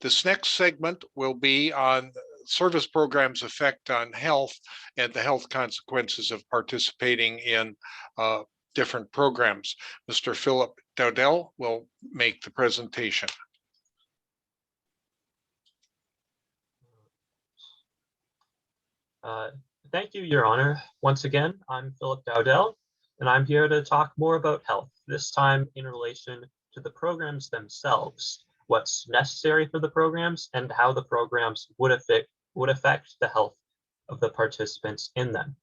This next segment will be on service programs' effect on health and the health consequences of participating in different programs. Mr. Philip Dowdell will make the presentation. Thank you, Your Honor. Once again, I'm Philip Dowdell, and I'm here to talk more about health, this time in relation to the programs themselves, what's necessary for the programs, and how the programs would affect the health of the participants in them.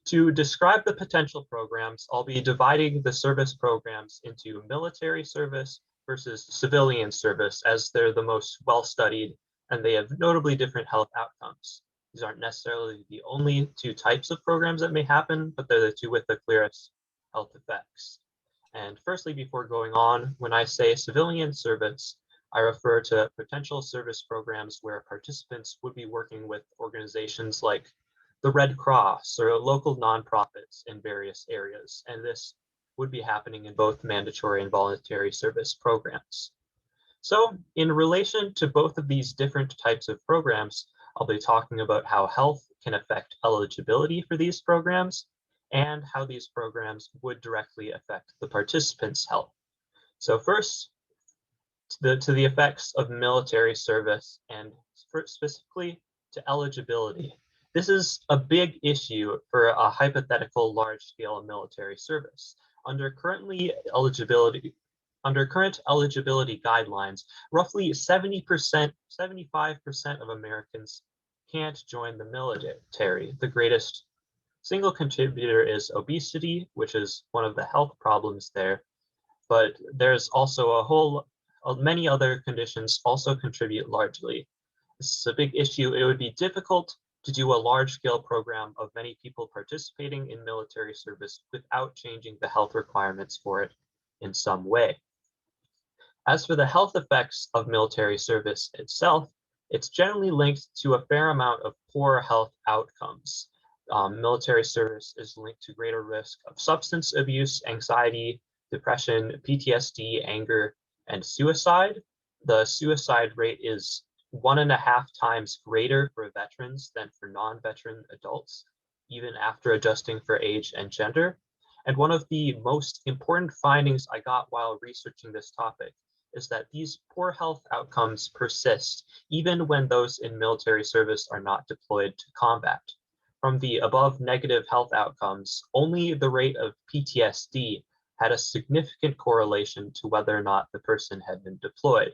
To describe the potential programs, I'll be dividing the service programs into military service versus civilian service, as they're the most well-studied and they have notably different health outcomes. These aren't necessarily the only two types of programs that may happen, but they're the two with the clearest health effects. And firstly, before going on, when I say civilian service, I refer to potential service programs where participants would be working with organizations like the Red Cross or local nonprofits in various areas, and this would be happening in both mandatory and voluntary service programs. So in relation to both of these different types of programs, I'll be talking about how health can affect eligibility for these programs and how these programs would directly affect the participants' health. So first, to the effects of military service and specifically to eligibility. This is a big issue for a hypothetical large-scale military service. Under current eligibility guidelines, roughly 75% of Americans can't join the military. The greatest single contributor is obesity, which is one of the health problems there. But there's also many other conditions also contribute largely. This is a big issue. It would be difficult to do a large-scale program of many people participating in military service without changing the health requirements for it in some way. As for the health effects of military service itself, it's generally linked to a fair amount of poor health outcomes. Military service is linked to greater risk of substance abuse, anxiety, depression, PTSD, anger, and suicide. The suicide rate is 1.5 times greater for veterans than for non-veteran adults, even after adjusting for age and gender. And one of the most important findings I got while researching this topic is that these poor health outcomes persist even when those in military service are not deployed to combat. From the above negative health outcomes, only the rate of PTSD had a significant correlation to whether or not the person had been deployed.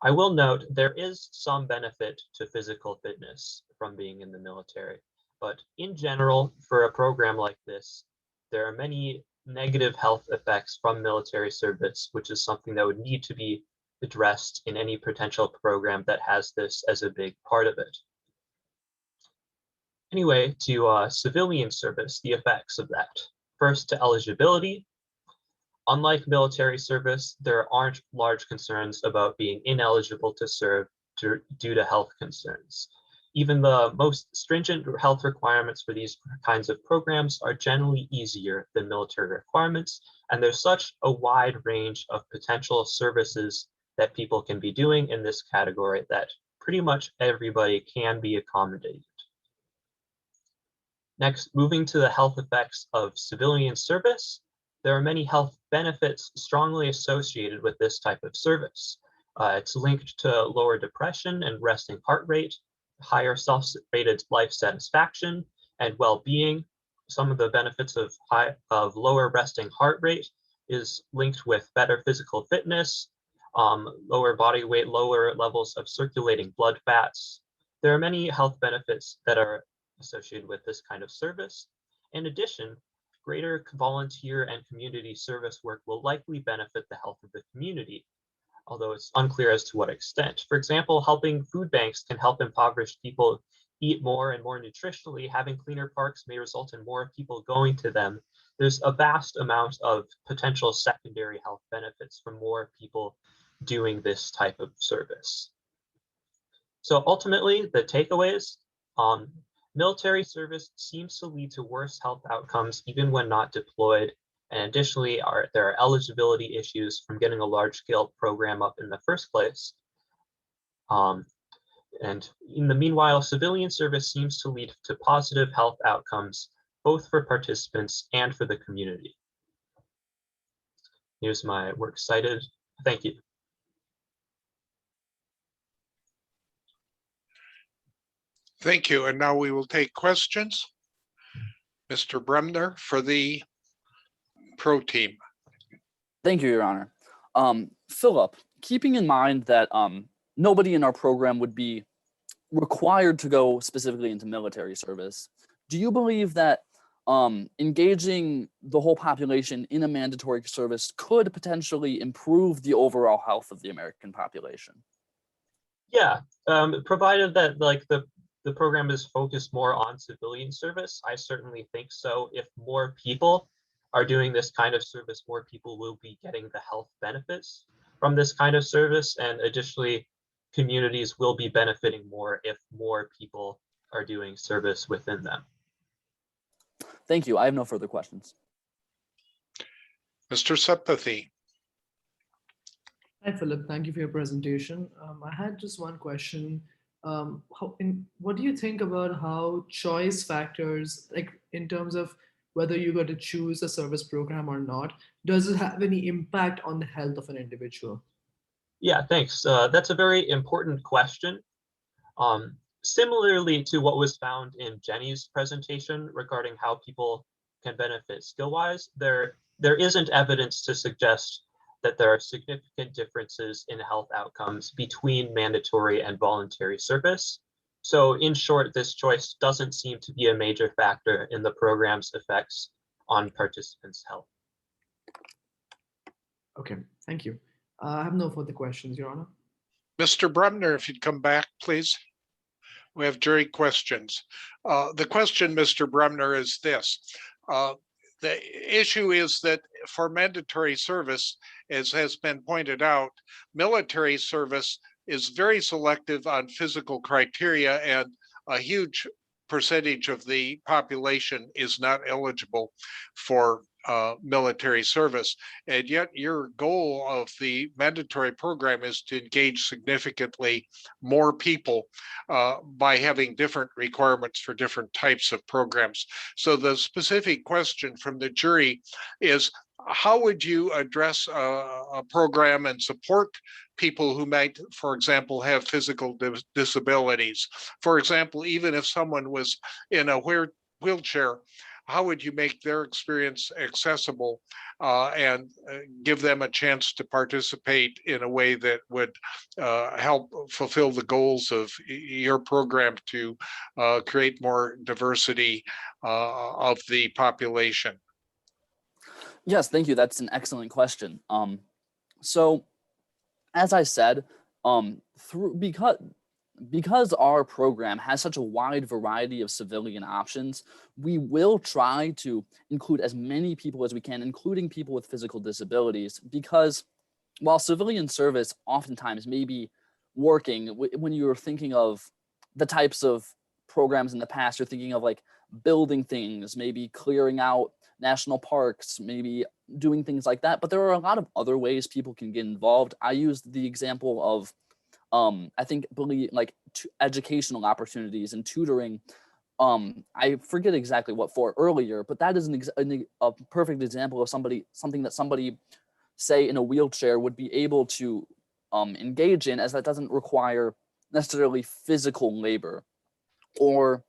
I will note there is some benefit to physical fitness from being in the military, but in general, for a program like this, there are many negative health effects from military service, which is something that would need to be addressed in any potential program that has this as a big part of it. Anyway, to civilian service, the effects of that. First, to eligibility. Unlike military service, there aren't large concerns about being ineligible to serve due to health concerns. Even the most stringent health requirements for these kinds of programs are generally easier than military requirements, and there's such a wide range of potential services that people can be doing in this category that pretty much everybody can be accommodated. Next, moving to the health effects of civilian service, there are many health benefits strongly associated with this type of service. It's linked to lower depression and resting heart rate, higher self-rated life satisfaction and well-being. Some of the benefits of lower resting heart rate is linked with better physical fitness, lower body weight, lower levels of circulating blood fats. There are many health benefits that are associated with this kind of service. In addition, greater volunteer and community service work will likely benefit the health of the community, although it's unclear as to what extent. For example, helping food banks can help impoverished people eat more and more nutritionally. Having cleaner parks may result in more people going to them. There's a vast amount of potential secondary health benefits from more people doing this type of service. So ultimately, the takeaways, military service seems to lead to worse health outcomes even when not deployed. And additionally, there are eligibility issues from getting a large-scale program up in the first place. And in the meanwhile, civilian service seems to lead to positive health outcomes, both for participants and for the community. Here's my works cited. Thank you. Thank you. And now we will take questions. Mr. Bremner for the pro team. Thank you, Your Honor. Philip, keeping in mind that nobody in our program would be required to go specifically into military service, do you believe that engaging the whole population in a mandatory service could potentially improve the overall health of the American population? Yeah, provided that the program is focused more on civilian service, I certainly think so. If more people are doing this kind of service, more people will be getting the health benefits from this kind of service. And additionally, communities will be benefiting more if more people are doing service within them. Thank you. I have no further questions. Mr. Sepathy. Hi, Philip. Thank you for your presentation. I had just one question. What do you think about how choice factors, like in terms of whether you got to choose a service program or not, does it have any impact on the health of an individual? Yeah, thanks. That's a very important question. Similarly to what was found in Jenny's presentation regarding how people can benefit skill-wise, there isn't evidence to suggest that there are significant differences in health outcomes between mandatory and voluntary service. So in short, this choice doesn't seem to be a major factor in the program's effects on participants' health. Okay, thank you. I have no further questions, Your Honor. Mr. Bremner, if you'd come back, please. We have jury questions. The question, Mr. Bremner, is this. The issue is that for mandatory service, as has been pointed out, military service is very selective on physical criteria, and a huge percentage of the population is not eligible for military service. And yet your goal of the mandatory program is to engage significantly more people by having different requirements for different types of programs. So the specific question from the jury is, how would you address a program and support people who might, for example, have physical disabilities? For example, even if someone was in a wheelchair, how would you make their experience accessible and give them a chance to participate in a way that would help fulfill the goals of your program to create more diversity of the population? Yes, thank you. That's an excellent question. So, as I said, because our program has such a wide variety of civilian options, we will try to include as many people as we can, including people with physical disabilities, because while civilian service oftentimes may be working, when you're thinking of the types of programs in the past, you're thinking of like building things, maybe clearing out national parks, maybe doing things like that. But there are a lot of other ways people can get involved. I used the example of believe educational opportunities and tutoring. I forget exactly what for earlier, but that is a perfect example of something that somebody, say in a wheelchair, would be able to engage in, as that doesn't require necessarily physical labor. Or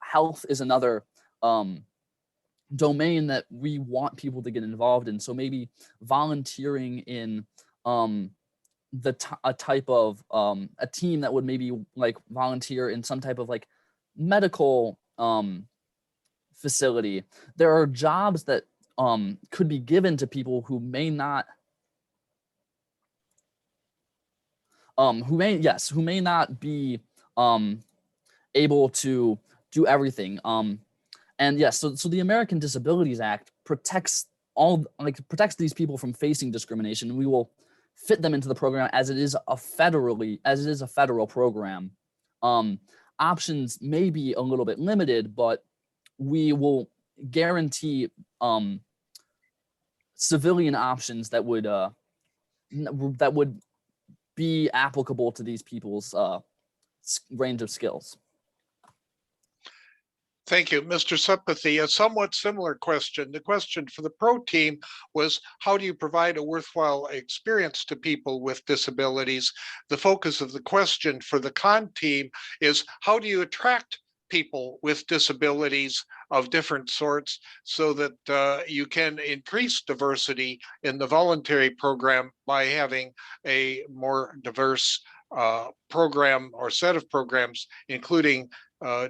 health is another domain that we want people to get involved in. So maybe volunteering in a type of a team that would maybe like volunteer in some type of like medical facility. There are jobs that could be given to people who may not who may not be able to do everything. And yes, so the American Disabilities Act protects these people from facing discrimination. We will fit them into the program as it is a federal program. Options may be a little bit limited, but we will guarantee civilian options that would be applicable to these people's range of skills. Thank you. Mr. Satpathy, a somewhat similar question. The question for the pro team was, how do you provide a worthwhile experience to people with disabilities? The focus of the question for the con team is, how do you attract people with disabilities of different sorts so that you can increase diversity in the voluntary program by having a more diverse program or set of programs, including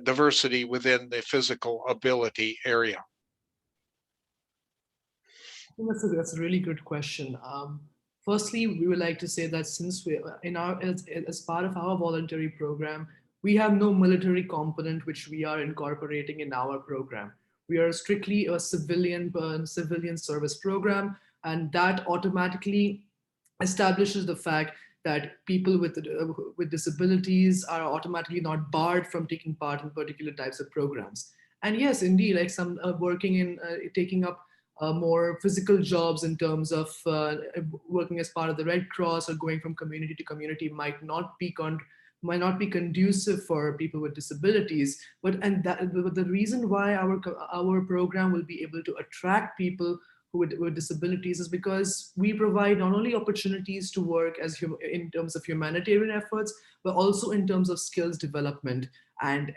diversity within the physical ability area? That's a really good question. Firstly, we would like to say that since we, as part of our voluntary program, we have no military component which we are incorporating in our program. We are strictly a civilian service program, and that automatically establishes the fact that people with disabilities are automatically not barred from taking part in particular types of programs. And yes, indeed, like some working in taking up more physical jobs in terms of working as part of the Red Cross or going from community to community might not be conducive for people with disabilities. But the reason why our program will be able to attract people with disabilities is because we provide not only opportunities to work in terms of humanitarian efforts, but also in terms of skills development. And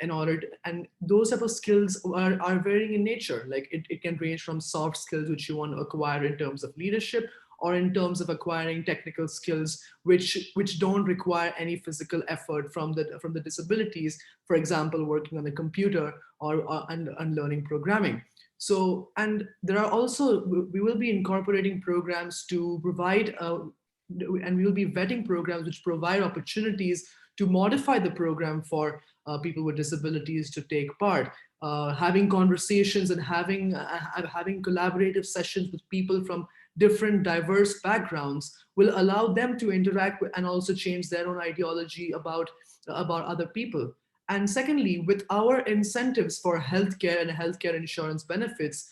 those type of skills are varying in nature. Like it can range from soft skills which you want to acquire in terms of leadership, or in terms of acquiring technical skills which don't require any physical effort from the disabilities. For example, working on the computer and learning programming. So, and there are also, we will be incorporating programs to provide, and we will be vetting programs which provide opportunities to modify the program for people with disabilities to take part. Having conversations and having collaborative sessions with people from different diverse backgrounds will allow them to interact with, and also change their own ideology about other people. And secondly, with our incentives for healthcare and healthcare insurance benefits,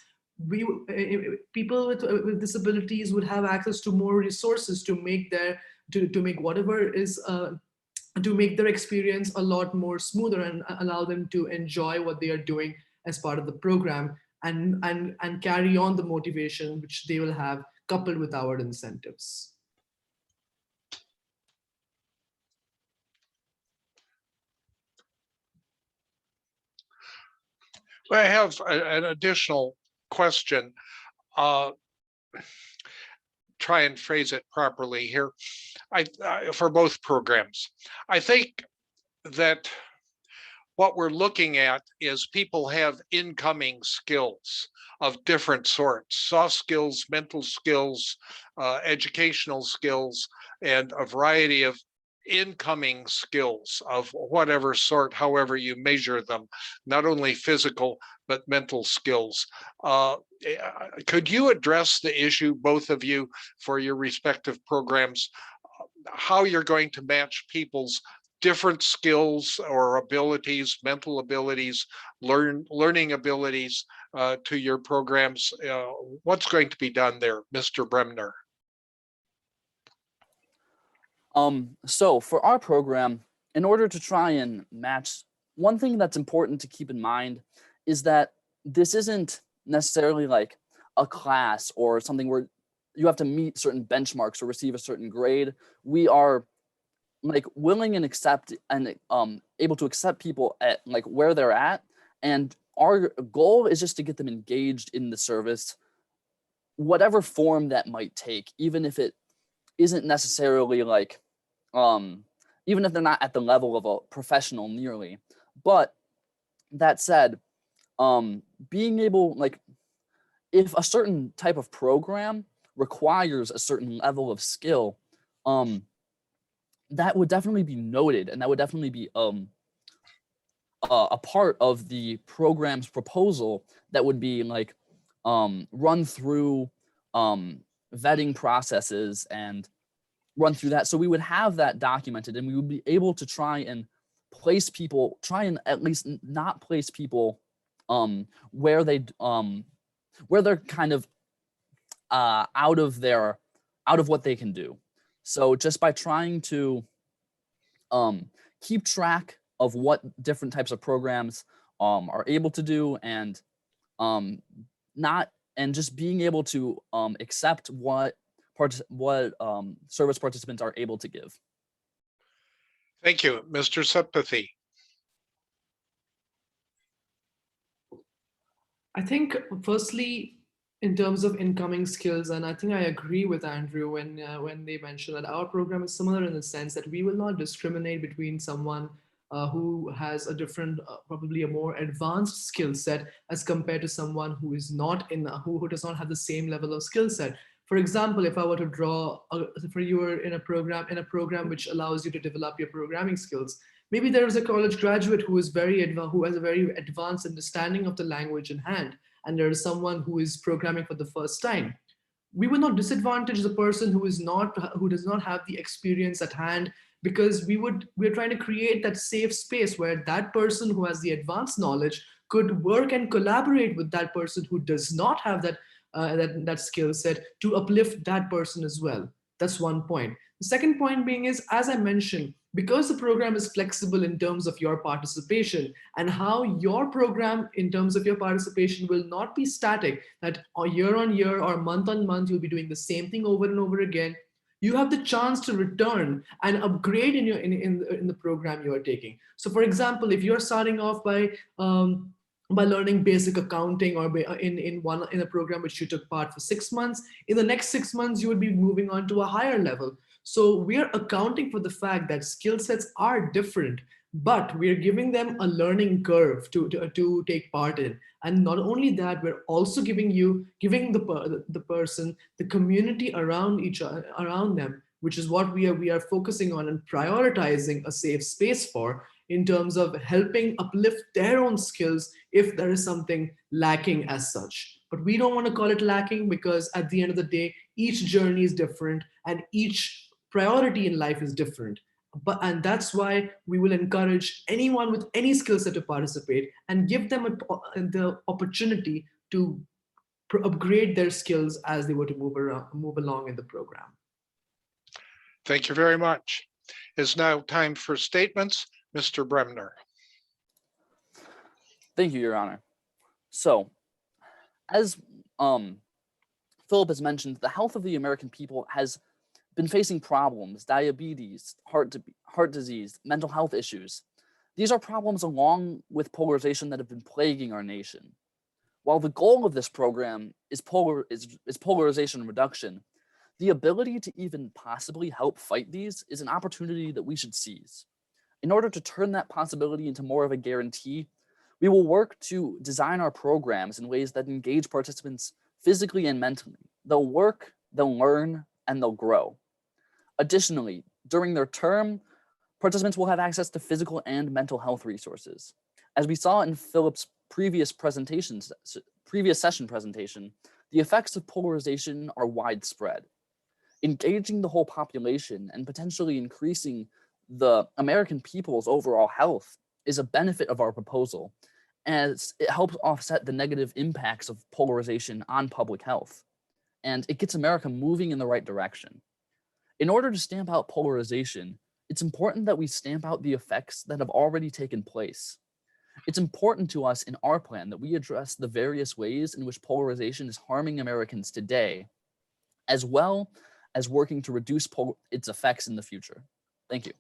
people with disabilities would have access to more resources to make to make their experience a lot more smoother and allow them to enjoy what they are doing as part of the program, and carry on the motivation which they will have coupled with our incentives. I have an additional question. Try and phrase it properly here. For both programs, I think that what we're looking at is people have incoming skills of different sorts: soft skills, mental skills, educational skills, and a variety of incoming skills of whatever sort, however you measure them, not only physical, but mental skills. Could you address the issue, both of you, for your respective programs, how you're going to match people's different skills or abilities, mental abilities, learning abilities to your programs? What's going to be done there, Mr. Bremner? So for our program, in order to try and match, one thing that's important to keep in mind is that this isn't necessarily like a class or something where you have to meet certain benchmarks or receive a certain grade. We are like willing and able to accept people at like where they're at, and our goal is just to get them engaged in the service, whatever form that might take, even if it isn't necessarily like even if they're not at the level of a professional nearly. But that said, being able, like, if a certain type of program requires a certain level of skill, that would definitely be noted, and that would definitely be a part of the program's proposal that would be like run through vetting processes and run through that. So we would have that documented, and we would be able to try and at least not place people where they're kind of out of what they can do. So just by trying to keep track of what different types of programs are able to do, and not and just being able to accept what service participants are able to give. Thank you. Mr. Satpathy. I think firstly, in terms of incoming skills, and I think I agree with Andrew when they mention that our program is similar in the sense that we will not discriminate between someone who has a different, probably a more advanced skill set as compared to someone who is not in, who does not have the same level of skill set. For example, if I were to draw, for you are in a program which allows you to develop your programming skills, maybe there is a college graduate who is who has a very advanced understanding of the language in hand, and there is someone who is programming for the first time. We will not disadvantage the person who does not have the experience at hand, because we're trying to create that safe space where that person who has the advanced knowledge could work and collaborate with that person who does not have that skill set to uplift that person as well. That's one point. The second point being is, as I mentioned, because the program is flexible in terms of your participation, and how your program in terms of your participation will not be static, that year on year or month on month you'll be doing the same thing over and over again. You have the chance to return and upgrade in the program you are taking. So for example, if you're starting off by learning basic accounting, or in a program which you took part for 6 months, in the next 6 months you would be moving on to a higher level. So we are accounting for the fact that skill sets are different, but we are giving them a learning curve to take part in. And not only that, we're also giving the person the community around them, which is what we are focusing on and prioritizing a safe space for, in terms of helping uplift their own skills if there is something lacking as such. But we don't want to call it lacking, because at the end of the day, each journey is different and each priority in life is different. And that's why we will encourage anyone with any skill set to participate and give them the opportunity to upgrade their skills as they were to move along in the program. Thank you very much. It's now time for statements. Mr. Bremner. Thank you, Your Honor. So, as Philip has mentioned, the health of the American people has been facing problems: diabetes, heart disease, mental health issues. These are problems along with polarization that have been plaguing our nation. While the goal of this program is polarization reduction, the ability to even possibly help fight these is an opportunity that we should seize. In order to turn that possibility into more of a guarantee, we will work to design our programs in ways that engage participants physically and mentally. They'll work, they'll learn, and they'll grow. Additionally, during their term, participants will have access to physical and mental health resources. As we saw in Philip's previous session presentation, the effects of polarization are widespread. Engaging the whole population and potentially increasing the American people's overall health is a benefit of our proposal, as it helps offset the negative impacts of polarization on public health, and it gets America moving in the right direction. In order to stamp out polarization, it's important that we stamp out the effects that have already taken place. It's important to us in our plan that we address the various ways in which polarization is harming Americans today, as well as working to reduce its effects in the future. Thank you.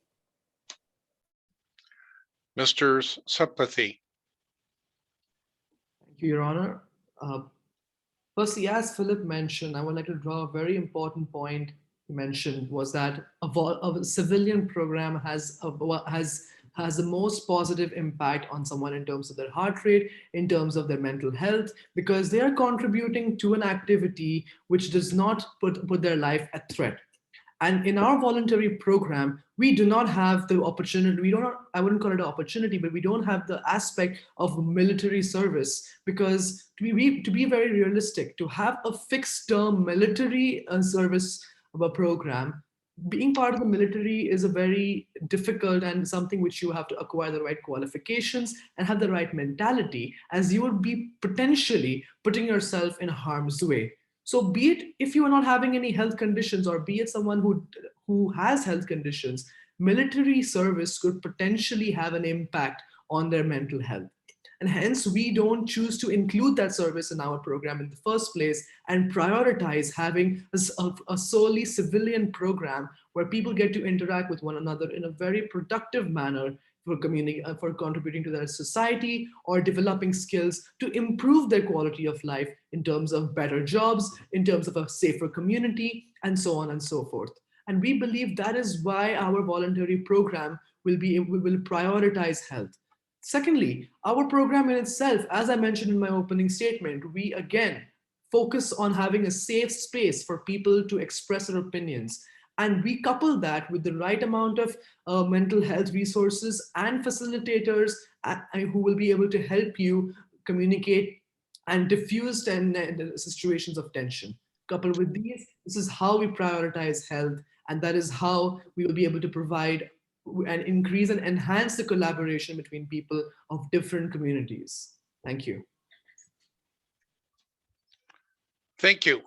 Mr. Satpathy. Thank you, Your Honor. Firstly, as Philip mentioned, I would like to draw a very important point he mentioned, was that a civilian program has the most positive impact on someone in terms of their heart rate, in terms of their mental health, because they are contributing to an activity which does not put their life at threat. And in our voluntary program, we do not have the opportunity, I wouldn't call it an opportunity, but we don't have the aspect of military service, because to be very realistic, to have a fixed term military service of a program, being part of the military is a very difficult and something which you have to acquire the right qualifications and have the right mentality, as you would be potentially putting yourself in harm's way. So be it if you are not having any health conditions, or be it someone who has health conditions, military service could potentially have an impact on their mental health. And hence, we don't choose to include that service in our program in the first place and prioritize having a solely civilian program where people get to interact with one another in a very productive manner for for contributing to their society or developing skills to improve their quality of life in terms of better jobs, in terms of a safer community, and so on and so forth. And we believe that is why our voluntary program will prioritize health. Secondly, our program in itself, as I mentioned in my opening statement, we again focus on having a safe space for people to express their opinions. And we couple that with the right amount of mental health resources and facilitators who will be able to help you communicate and diffuse situations of tension. Coupled with these, this is how we prioritize health, and that is how we will be able to provide and increase and enhance the collaboration between people of different communities. Thank you. Thank you.